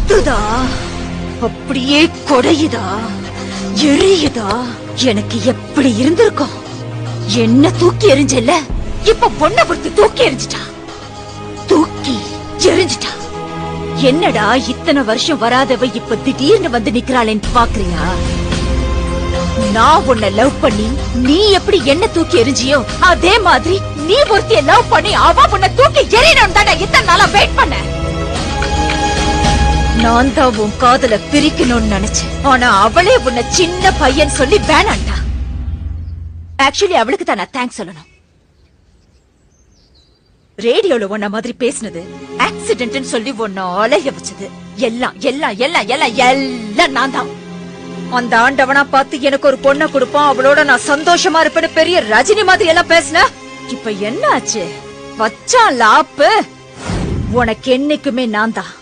பத்துதா, அப்படியே கொடையுதா, எரியுதா. எனக்கு எப்படி இருந்திருக்கும்? என்ன தூக்கி எறிஞ்சல, இப்ப பொண்ணை பொறுத்து தூக்கி எறிஞ்சிட்டா, தூக்கி எறிஞ்சிட்டா. என்னடா இத்தனை வருஷம் வராதவ இப்ப திடீர்னு வந்து நிக்கிறாளேன்னு பாக்குறியா? நான் உன்னை லவ் பண்ணி நீ எப்படி என்ன தூக்கி எறிஞ்சியோ அதே மாதிரி நீ ஒருத்திய லவ் பண்ணி அவ உன்னை தூக்கி எறியணும் தானே இத்தனை நாளா வெயிட் பண்ண. நான் தான் உன் காதல பிரிக்கணும்னு நினைச்சேன். ஆனா அவளே உன்னை சின்ன பையன் சொல்லி வேணாண்டா. ஆக்சுவலி அவளுக்கு தான் நான் தேங்க்ஸ் சொல்லணும். ரேடியோல உன்ன மாதிரி பேசினது, ஆக்சிடென்ட் சொல்லி உன்ன அலைய வச்சது எல்லாம் எல்லாம் எல்லாம் எல்லாம் எல்லாம் நான் தான். அந்த ஆண்டவனா பார்த்து எனக்கு ஒரு பொண்ணை கொடுப்பான், அவளோட நான் சந்தோஷமா இருப்பேன்னு பெரிய ரஜினி மாதிரி எல்லாம் பேசின. இப்ப என்ன ஆச்சு? வச்சான் லாப்பு. உனக்கு என்னைக்குமே நான் தான்.